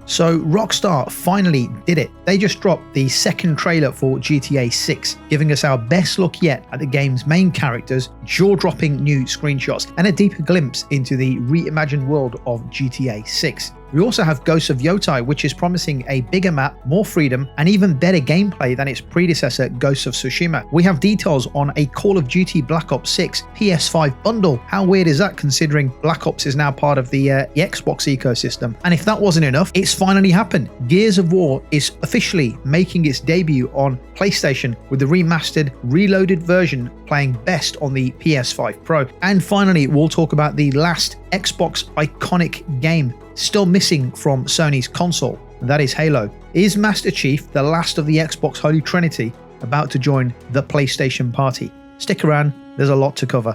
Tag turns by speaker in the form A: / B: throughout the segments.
A: So Rockstar finally did it. They just dropped the second trailer for GTA 6, giving us our best look yet at the game's main characters, jaw-dropping new screenshots, and a deeper glimpse into the reimagined world of GTA 6. We also have Ghosts of Yotei, which is promising a bigger map, more freedom, and even better gameplay than its predecessor, Ghosts of Tsushima. We have details on a Call of Duty Black Ops 6 PS5 bundle. How weird is that, considering Black Ops is now part of the Xbox ecosystem? And if that wasn't enough, it's finally happened. Gears of War is officially making its debut on PlayStation with the remastered, reloaded version playing best on the PS5 Pro. And finally, we'll talk about the last Xbox iconic game still missing from Sony's console, and that is Halo. Is Master Chief, the last of the Xbox Holy Trinity, about to join the PlayStation party? Stick around, there's a lot to cover.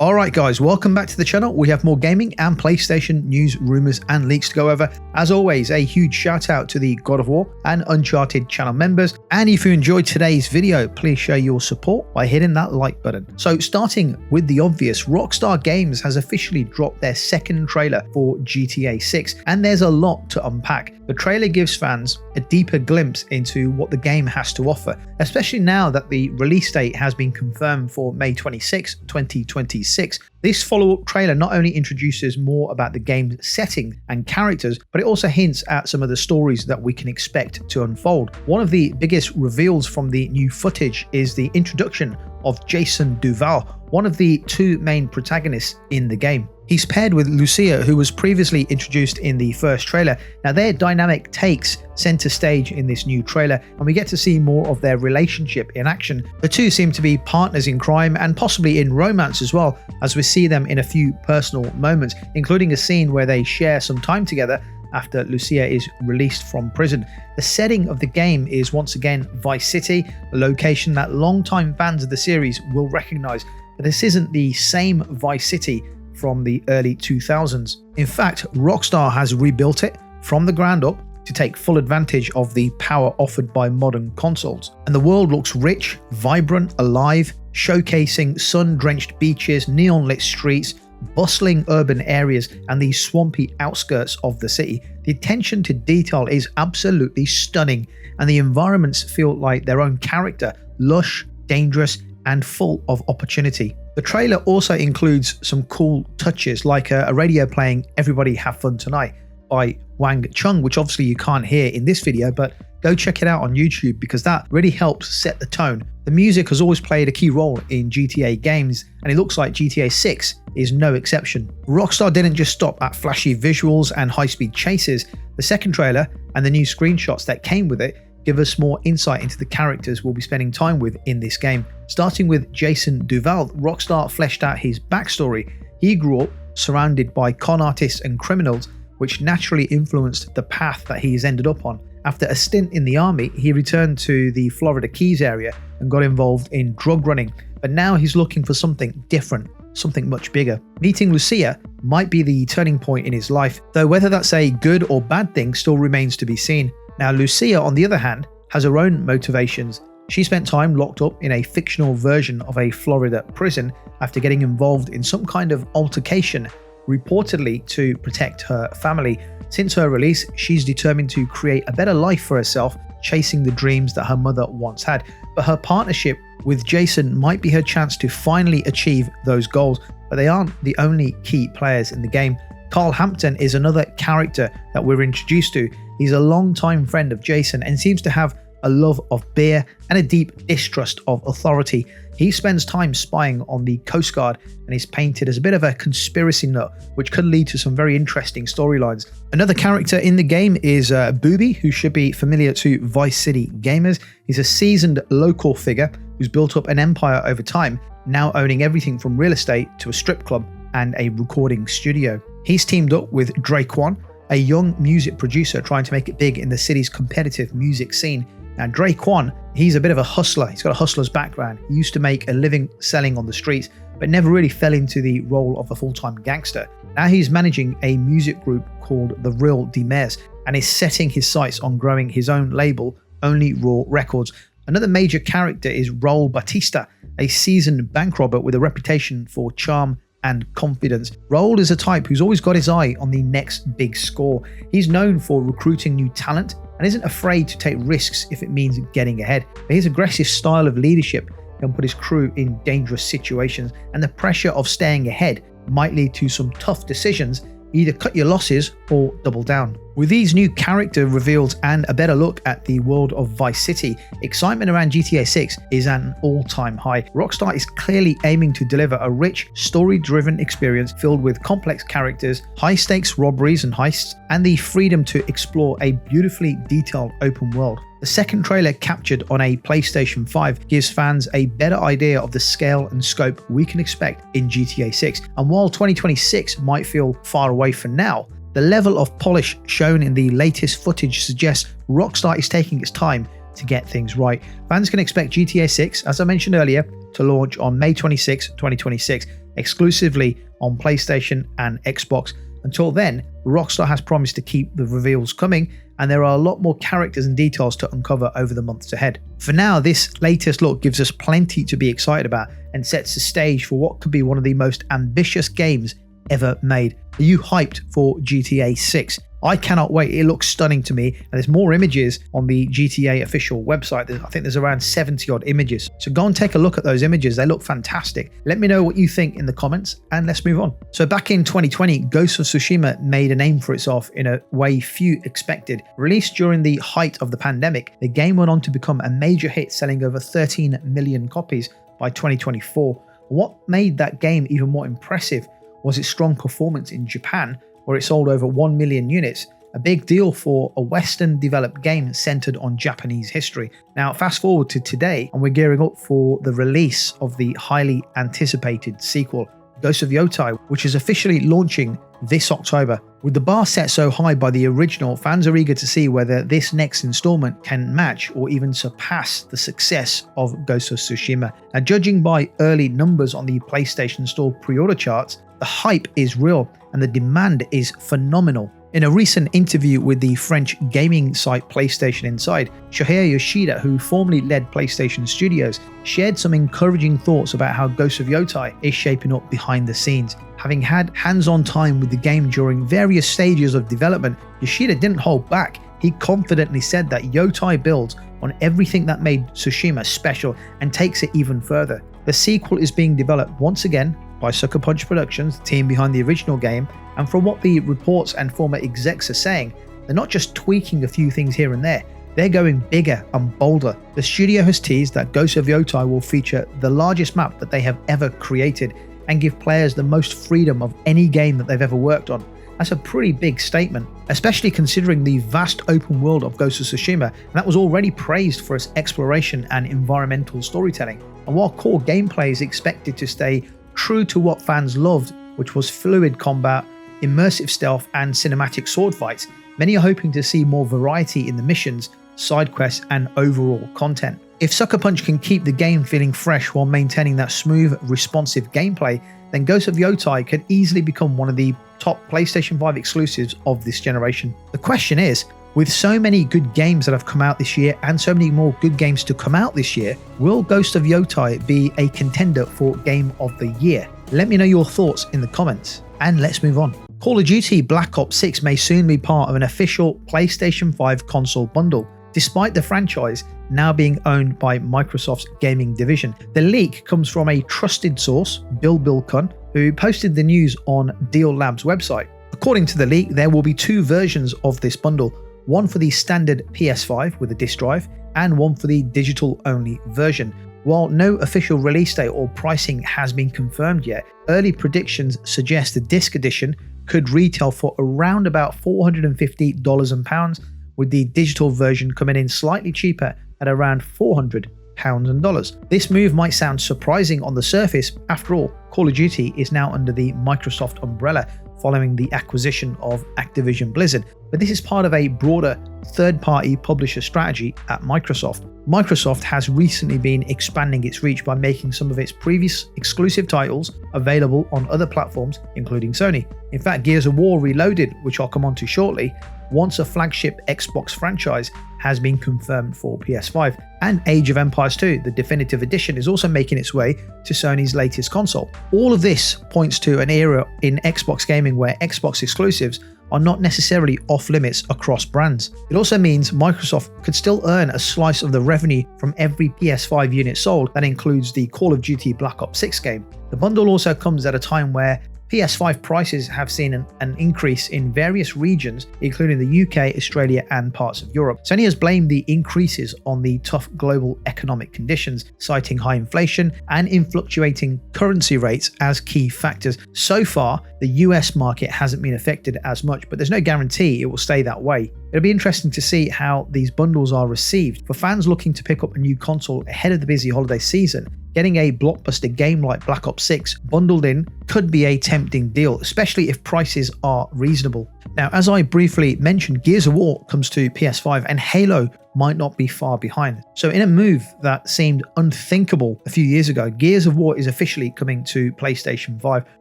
A: Alright guys, welcome back to the channel. We have more gaming and PlayStation news, rumours and leaks to go over. As always, a huge shout out to the God of War and Uncharted channel members. And if you enjoyed today's video, please show your support by hitting that like button. So starting with the obvious, Rockstar Games has officially dropped their second trailer for GTA 6, and there's a lot to unpack. The trailer gives fans a deeper glimpse into what the game has to offer, especially now that the release date has been confirmed for May 26, 2026. This follow-up trailer not only introduces more about the game's setting and characters, but it also hints at some of the stories that we can expect to unfold. One of the biggest reveals from the new footage is the introduction of Jason Duval, one of the two main protagonists in the game. He's paired with Lucia, who was previously introduced in the first trailer. Now their dynamic takes center stage in this new trailer, and we get to see more of their relationship in action. The two seem to be partners in crime and possibly in romance as well, as we see them in a few personal moments, including a scene where they share some time together after Lucia is released from prison. The setting of the game is once again Vice City, a location that longtime fans of the series will recognize, but this isn't the same Vice City from the early 2000s. In fact, Rockstar has rebuilt it from the ground up to take full advantage of the power offered by modern consoles. And the world looks rich, vibrant, alive, showcasing sun-drenched beaches, neon-lit streets, bustling urban areas, and the swampy outskirts of the city. The attention to detail is absolutely stunning, and the environments feel like their own character, lush, dangerous, and full of opportunity. The trailer also includes some cool touches, like a radio playing "Everybody Have Fun Tonight" by Wang Chung, which obviously you can't hear in this video, but go check it out on YouTube because that really helps set the tone. The music has always played a key role in GTA games, and it looks like GTA 6 is no exception. Rockstar didn't just stop at flashy visuals and high-speed chases. The second trailer and the new screenshots that came with it give us more insight into the characters we'll be spending time with in this game. Starting with Jason Duval, Rockstar fleshed out his backstory. He grew up surrounded by con artists and criminals, which naturally influenced the path that he has ended up on. After a stint in the army, he returned to the Florida Keys area and got involved in drug running, but now he's looking for something different, something much bigger. Meeting Lucia might be the turning point in his life, though whether that's a good or bad thing still remains to be seen. Now Lucia, on the other hand, has her own motivations. She spent time locked up in a fictional version of a Florida prison after getting involved in some kind of altercation, reportedly to protect her family. Since her release, she's determined to create a better life for herself, chasing the dreams that her mother once had. But her partnership with Jason might be her chance to finally achieve those goals, but they aren't the only key players in the game. Cal Hampton is another character that we're introduced to. He's a longtime friend of Jason and seems to have a love of beer and a deep distrust of authority. He spends time spying on the Coast Guard and is painted as a bit of a conspiracy nut, which could lead to some very interesting storylines. Another character in the game is Boobie, who should be familiar to Vice City gamers. He's a seasoned local figure who's built up an empire over time, now owning everything from real estate to a strip club and a recording studio. He's teamed up with Dre'Quan, a young music producer trying to make it big in the city's competitive music scene. Now Dre'Quan, he's a bit of a hustler. He's got a hustler's background. He used to make a living selling on the streets, but never really fell into the role of a full-time gangster. Now he's managing a music group called The Real Demers and is setting his sights on growing his own label, Only Raw Records. Another major character is Raul Bautista, a seasoned bank robber with a reputation for charm and confidence. Raul is a type who's always got his eye on the next big score. He's known for recruiting new talent and isn't afraid to take risks if it means getting ahead. But his aggressive style of leadership can put his crew in dangerous situations, and the pressure of staying ahead might lead to some tough decisions. Either cut your losses or double down. With these new character reveals and a better look at the world of Vice City, excitement around GTA 6 is at an all-time high. Rockstar is clearly aiming to deliver a rich, story-driven experience filled with complex characters, high-stakes robberies and heists, and the freedom to explore a beautifully detailed open world. The second trailer, captured on a PlayStation 5, gives fans a better idea of the scale and scope we can expect in GTA 6. And while 2026 might feel far away for now, the level of polish shown in the latest footage suggests Rockstar is taking its time to get things right. Fans can expect GTA 6, as I mentioned earlier, to launch on May 26, 2026, exclusively on PlayStation and Xbox. Until then, Rockstar has promised to keep the reveals coming, and there are a lot more characters and details to uncover over the months ahead. For now, this latest look gives us plenty to be excited about and sets the stage for what could be one of the most ambitious games ever made. Are you hyped for GTA 6? I cannot wait. It looks stunning to me, and there's more images on the GTA official website. I think there's around 70 odd images. So go and take a look at those images. They look fantastic. Let me know what you think in the comments, and let's move on. So back in 2020, Ghost of Tsushima made a name for itself in a way few expected. Released during the height of the pandemic, the game went on to become a major hit, selling over 13 million copies by 2024. What made that game even more impressive was its strong performance in Japan, where it sold over 1 million units, a big deal for a Western developed game centered on Japanese history. Now fast forward to today, and we're gearing up for the release of the highly anticipated sequel, Ghost of Yotei, which is officially launching this October. With the bar set so high by the original, fans are eager to see whether this next installment can match or even surpass the success of Ghost of Tsushima. Now, judging by early numbers on the PlayStation Store pre-order charts, the hype is real and the demand is phenomenal. In a recent interview with the French gaming site PlayStation Inside, Shohei Yoshida, who formerly led PlayStation Studios, shared some encouraging thoughts about how Ghost of Yotei is shaping up behind the scenes. Having had hands-on time with the game during various stages of development, Yoshida didn't hold back. He confidently said that Yotei builds on everything that made Tsushima special and takes it even further. The sequel is being developed once again by Sucker Punch Productions, the team behind the original game, and from what the reports and former execs are saying, they're not just tweaking a few things here and there, they're going bigger and bolder. The studio has teased that Ghost of Yotei will feature the largest map that they have ever created and give players the most freedom of any game that they've ever worked on. That's a pretty big statement, especially considering the vast open world of Ghost of Tsushima, and that was already praised for its exploration and environmental storytelling. And while core gameplay is expected to stay true to what fans loved, which was fluid combat, immersive stealth, and cinematic sword fights, many are hoping to see more variety in the missions, side quests, and overall content. If Sucker Punch can keep the game feeling fresh while maintaining that smooth, responsive gameplay, then Ghost of Yotei could easily become one of the top PlayStation 5 exclusives of this generation. The question is, with so many good games that have come out this year and so many more good games to come out this year, will Ghost of Yotei be a contender for Game of the Year? Let me know your thoughts in the comments, and let's move on. Call of Duty Black Ops 6 may soon be part of an official PlayStation 5 console bundle, despite the franchise now being owned by Microsoft's gaming division. The leak comes from a trusted source, Bill Kun, who posted the news on Deal Lab's website. According to the leak, there will be two versions of this bundle, one for the standard PS5 with a disc drive, and one for the digital-only version. While no official release date or pricing has been confirmed yet, early predictions suggest the disc edition could retail for around about $450 and pounds, with the digital version coming in slightly cheaper at around £400 and dollars. This move might sound surprising on the surface. After all, Call of Duty is now under the Microsoft umbrella following the acquisition of Activision Blizzard, but this is part of a broader third-party publisher strategy at Microsoft. Microsoft has recently been expanding its reach by making some of its previous exclusive titles available on other platforms, including Sony. In fact, Gears of War Reloaded, which I'll come on to shortly, once a flagship Xbox franchise has been confirmed for PS5. And Age of Empires 2, the definitive edition, is also making its way to Sony's latest console. All of this points to an era in Xbox gaming where Xbox exclusives are not necessarily off limits across brands. It also means Microsoft could still earn a slice of the revenue from every PS5 unit sold that includes the Call of Duty Black Ops 6 game. The bundle also comes at a time where PS5 prices have seen an increase in various regions, including the UK, Australia, and parts of Europe. Sony has blamed the increases on the tough global economic conditions, citing high inflation and fluctuating currency rates as key factors. So far, the US market hasn't been affected as much, but there's no guarantee it will stay that way. It'll be interesting to see how these bundles are received. For fans looking to pick up a new console ahead of the busy holiday season, getting a blockbuster game like Black Ops 6 bundled in could be a tempting deal, especially if prices are reasonable. Now, as I briefly mentioned, Gears of War comes to PS5 and Halo might not be far behind. So in a move that seemed unthinkable a few years ago, Gears of War is officially coming to PlayStation 5.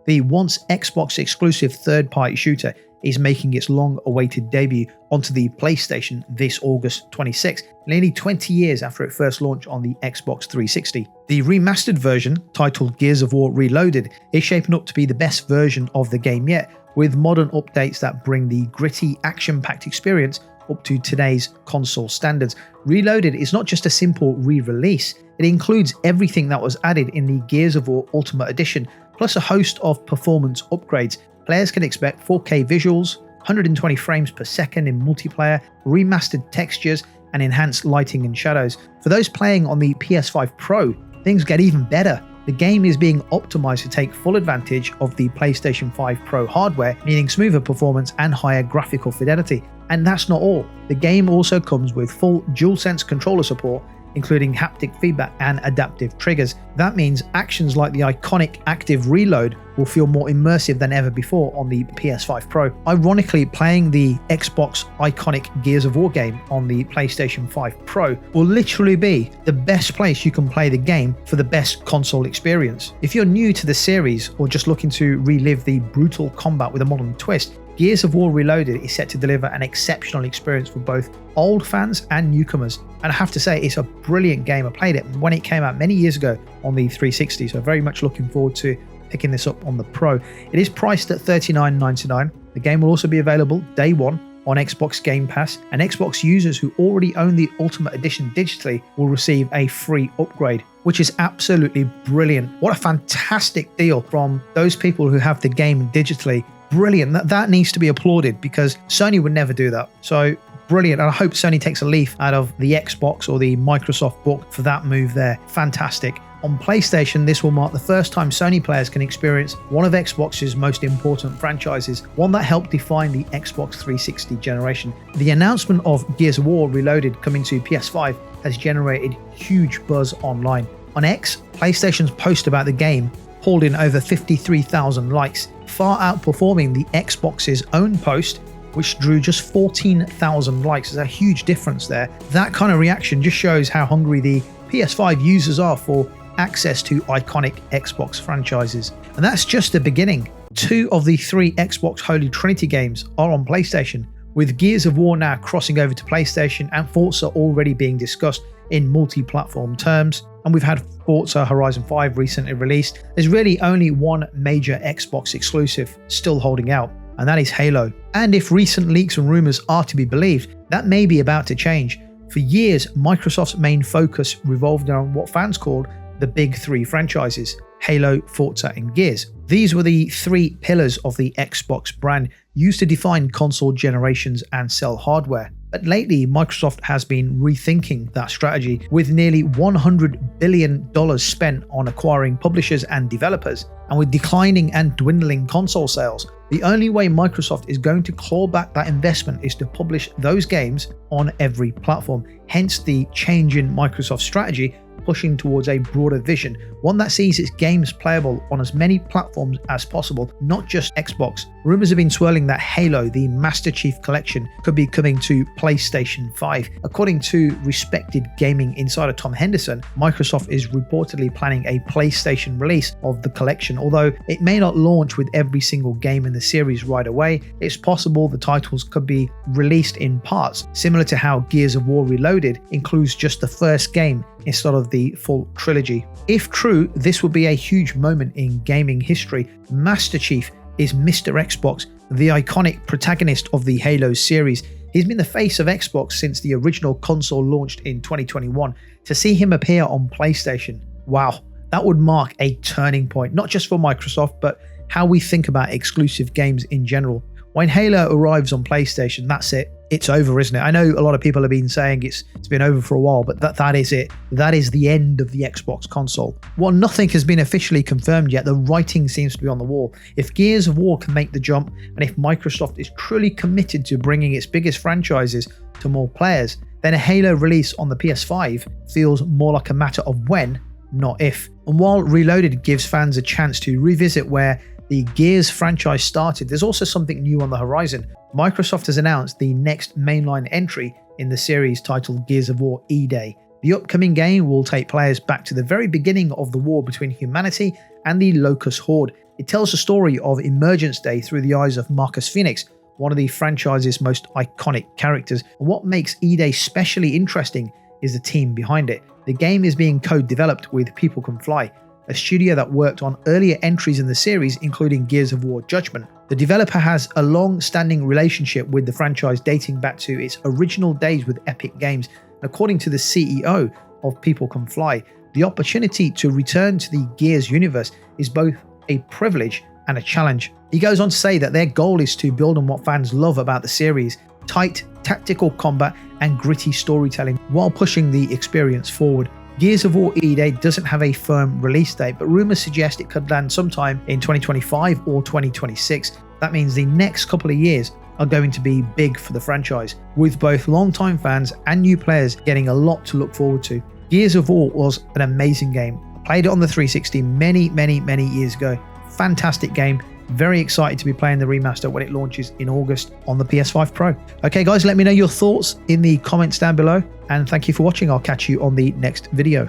A: The once Xbox exclusive third-party shooter is making its long-awaited debut onto the PlayStation this August 26, nearly 20 years after it first launched on the Xbox 360. The remastered version, titled Gears of War Reloaded, is shaping up to be the best version of the game yet, with modern updates that bring the gritty, action-packed experience up to today's console standards. Reloaded is not just a simple re-release, it includes everything that was added in the Gears of War Ultimate Edition, plus a host of performance upgrades. Players can expect 4K visuals, 120 frames per second in multiplayer, remastered textures, and enhanced lighting and shadows. For those playing on the PS5 Pro, things get even better. The game is being optimized to take full advantage of the PlayStation 5 Pro hardware, meaning smoother performance and higher graphical fidelity. And that's not all. The game also comes with full DualSense controller support, including haptic feedback and adaptive triggers. That means actions like the iconic active reload will feel more immersive than ever before on the PS5 Pro. Ironically, playing the Xbox iconic Gears of War game on the PlayStation 5 Pro will literally be the best place you can play the game for the best console experience. If you're new to the series or just looking to relive the brutal combat with a modern twist, Gears of War Reloaded is set to deliver an exceptional experience for both old fans and newcomers. And I have to say, it's a brilliant game. I played it when it came out many years ago on the 360, so very much looking forward to picking this up on the Pro. It is priced at $39.99. The game will also be available day one on Xbox Game Pass, and Xbox users who already own the Ultimate Edition digitally will receive a free upgrade, which is absolutely brilliant. What a fantastic deal from those people who have the game digitally. Brilliant. That needs to be applauded because Sony would never do that. So brilliant. And I hope Sony takes a leaf out of the Xbox or the Microsoft book for that move there. Fantastic. On PlayStation, this will mark the first time Sony players can experience one of Xbox's most important franchises, one that helped define the Xbox 360 generation. The announcement of Gears of War Reloaded coming to PS5 has generated huge buzz online. On X, PlayStation's post about the game pulled in over 53,000 likes, far outperforming the Xbox's own post, which drew just 14,000 likes. There's a huge difference there. That kind of reaction just shows how hungry the PS5 users are for access to iconic Xbox franchises. And that's just the beginning. 2 of the 3 Xbox Holy Trinity games are on PlayStation, with Gears of War now crossing over to PlayStation and Forza already being discussed in multi-platform terms. And we've had Forza Horizon 5 recently released. There's really only one major Xbox exclusive still holding out, and that is Halo. And if recent leaks and rumors are to be believed, that may be about to change. For years, Microsoft's main focus revolved around what fans called the big 3 franchises: Halo, Forza, and Gears. These were the 3 pillars of the Xbox brand, used to define console generations and sell hardware. But lately, Microsoft has been rethinking that strategy, with nearly $100 billion spent on acquiring publishers and developers. And with declining and dwindling console sales, the only way Microsoft is going to claw back that investment is to publish those games on every platform. Hence the change in Microsoft's strategy, pushing towards a broader vision, one that sees its games playable on as many platforms as possible, not just Xbox, Rumors have been swirling that Halo, the Master Chief Collection, could be coming to PlayStation 5. According to respected gaming insider Tom Henderson, Microsoft is reportedly planning a PlayStation release of the collection. Although it may not launch with every single game in the series right away, it's possible the titles could be released in parts, similar to how Gears of War Reloaded includes just the first game instead of the full trilogy. If true, this would be a huge moment in gaming history. Master Chief is Mr. Xbox, the iconic protagonist of the Halo series. He's been the face of Xbox since the original console launched in 2021. To see him appear on PlayStation, wow, that would mark a turning point, not just for Microsoft, but how we think about exclusive games in general. When Halo arrives on PlayStation, that's it. It's over, isn't it? I know a lot of people have been saying it's been over for a while, but that is it. That is the end of the Xbox console. While nothing has been officially confirmed yet, the writing seems to be on the wall. If Gears of War can make the jump, and if Microsoft is truly committed to bringing its biggest franchises to more players, then a Halo release on the PS5 feels more like a matter of when, not if. And while Reloaded gives fans a chance to revisit where the Gears franchise started, there's also something new on the horizon. Microsoft has announced the next mainline entry in the series titled Gears of War E-Day. The upcoming game will take players back to the very beginning of the war between humanity and the Locust Horde. It tells the story of Emergence Day through the eyes of Marcus Phoenix, one of the franchise's most iconic characters. And what makes E-Day specially interesting is the team behind it. The game is being co-developed with People Can Fly, a studio that worked on earlier entries in the series, including Gears of War Judgment. The developer has a long-standing relationship with the franchise dating back to its original days with Epic Games. According to the CEO of People Can Fly, the opportunity to return to the Gears universe is both a privilege and a challenge. He goes on to say that their goal is to build on what fans love about the series: tight, tactical combat and gritty storytelling, while pushing the experience forward. Gears of War E-Day doesn't have a firm release date, but rumors suggest it could land sometime in 2025 or 2026. That means the next couple of years are going to be big for the franchise, with both longtime fans and new players getting a lot to look forward to. Gears of War was an amazing game. I played it on the 360 many years ago. Fantastic game. Very excited to be playing the remaster when it launches in August on the PS5 Pro. Okay guys, let me know your thoughts in the comments down below, and thank you for watching. I'll catch you on the next video.